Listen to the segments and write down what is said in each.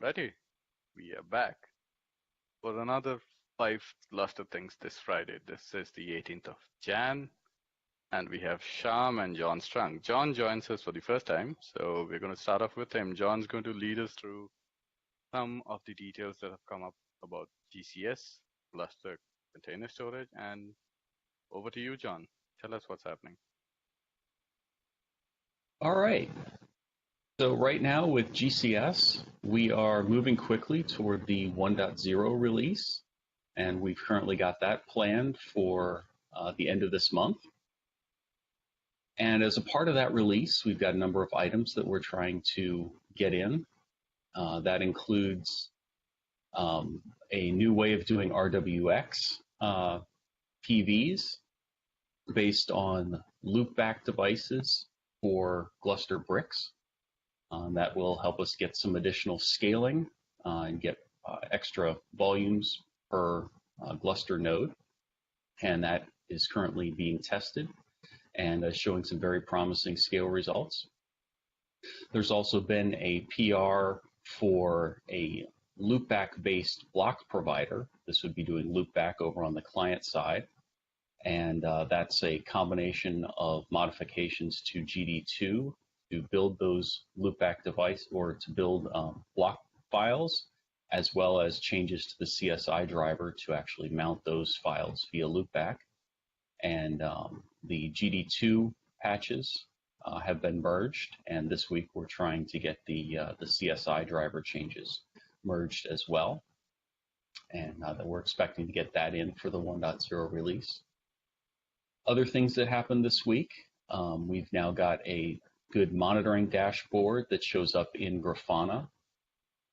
Alrighty, we are back for another five Gluster things this Friday. This is the 18th of Jan, and we have Shyam and John Strunk. John joins us for the first time, so we're going to start off with him. John's going to lead us through some of the details that have come up about GCS, Gluster container storage, and over to you, John. Tell us what's happening. All right. So right now with GCS, we are moving quickly toward the 1.0 release, and we've currently got that planned for the end of this month. And as a part of that release, we've got a number of items that we're trying to get in. That includes a new way of doing RWX PVs based on loopback devices for Gluster bricks. That will help us get some additional scaling and get extra volumes per Gluster node. And that is currently being tested and showing some very promising scale results. There's also been a PR for a loopback-based block provider. This would be doing loopback over on the client side. And that's a combination of modifications to GD2 to build those loopback device or to build block files, as well as changes to the CSI driver to actually mount those files via loopback. And the GD2 patches have been merged, and this week we're trying to get the CSI driver changes merged as well. And that we're expecting to get that in for the 1.0 release. Other things that happened this week, we've now got a good monitoring dashboard that shows up in Grafana.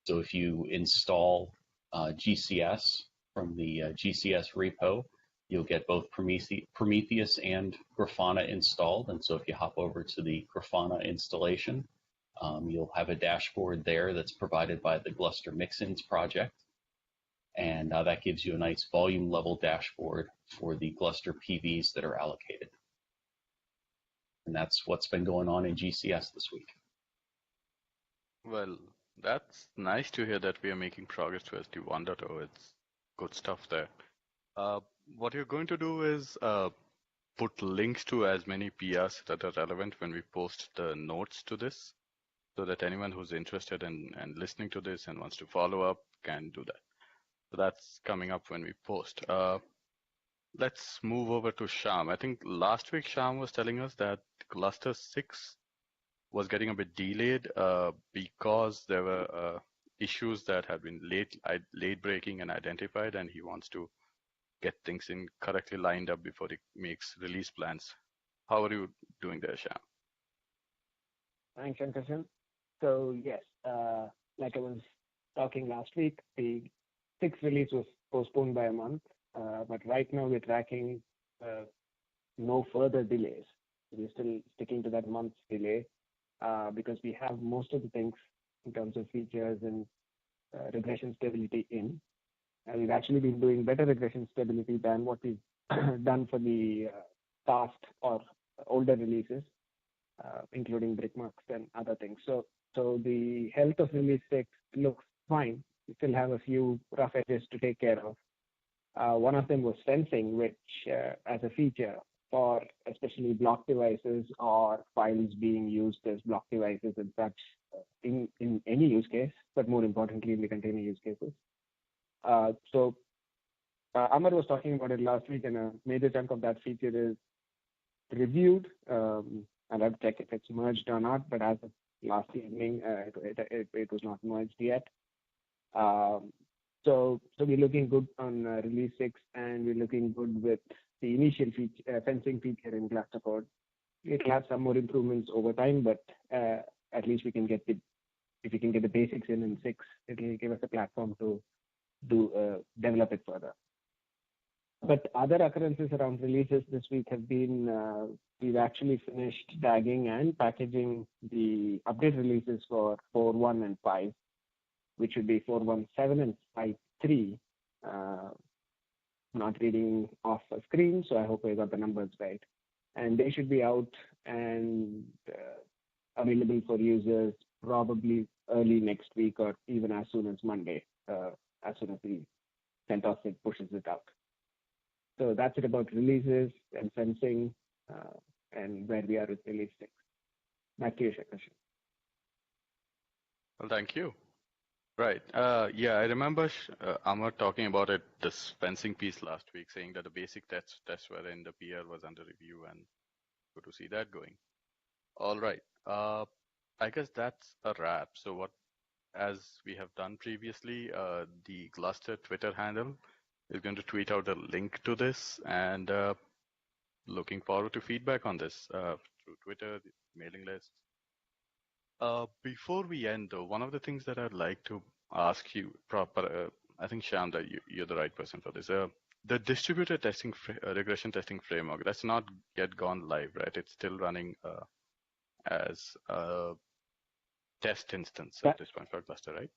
So if you install GCS from the GCS repo, you'll get both Prometheus and Grafana installed. And so if you hop over to the Grafana installation, you'll have a dashboard there that's provided by the Gluster Mixins project. And that gives you a nice volume level dashboard for the Gluster PVs that are allocated. And that's what's been going on in GCS this week. Well, that's nice to hear that we are making progress towards the 1.0. It's good stuff there. What you're going to do is put links to as many PRs that are relevant when we post the notes to this, so that anyone who's interested in listening to this and wants to follow up can do that. So that's coming up when we post. Let's move over to Shyam. I think last week Shyam was telling us that Gluster 6 was getting a bit delayed because there were issues that had been late breaking and identified, and he wants to get things in correctly lined up before he makes release plans. How are you doing there, Shyam? Thanks, Sankarshan. So yes, like I was talking last week, the 6th release was postponed by a month, but right now we're tracking no further delays. We're still sticking to that month's delay because we have most of the things in terms of features and regression stability in. And we've actually been doing better regression stability than what we've done for the past or older releases, including Brickmarks and other things. So the health of release 6 looks fine. We still have a few rough edges to take care of. One of them was fencing, which as a feature for especially block devices or files being used as block devices and such in any use case, but more importantly in the container use cases. So Amar was talking about it last week, and a major chunk of that feature is reviewed. And I'll check if it's merged or not, but as of last evening, it was not merged yet. So we're looking good on release 6, and we're looking good with the initial fencing feature in Gluster code. It'll have some more improvements over time, but at least if we can get the basics in 6, it'll give us a platform to develop it further. But other occurrences around releases this week have been we've actually finished tagging and packaging the update releases for 4.1 and 5, which would be 4.17 and 5.3. Not reading off a screen, so I hope I got the numbers right. And they should be out and available for users probably early next week or even as soon as Monday, as soon as the CentOS pushes it out. So that's it about releases and sensing and where we are with release 6. Back to you, Sankarshan. Well, thank you. Right. Yeah, I remember Amar talking about it, this fencing piece last week, saying that the basic tests were in, the PR was under review, and good to see that going. All right. I guess that's a wrap. So what, as we have done previously, the Gluster Twitter handle is going to tweet out a link to this, and looking forward to feedback on this through Twitter, the mailing list. Before we end, though, one of the things that I'd like to ask you, I think Shyam, that you're the right person for this. The distributed testing, regression testing framework, that's not yet gone live, right? It's still running as a test instance at this point for Gluster, right?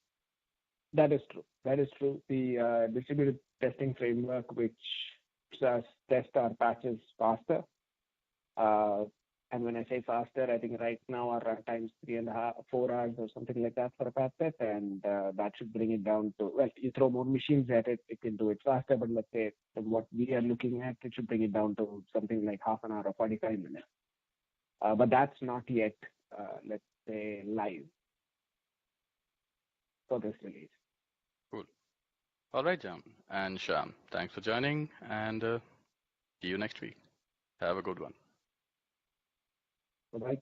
That is true. That is true. The distributed testing framework, which helps us test our patches faster. And when I say faster, I think right now our runtime is 3.5, 4 hours or something like that for a patch test, and that should bring it down to, well, you throw more machines at it, it can do it faster, but let's say from what we are looking at, it should bring it down to something like half an hour or 45 minutes. But that's not yet, let's say, live for this release. Cool. All right, Jam and Shyam, thanks for joining, and see you next week. Have a good one. Bye-bye.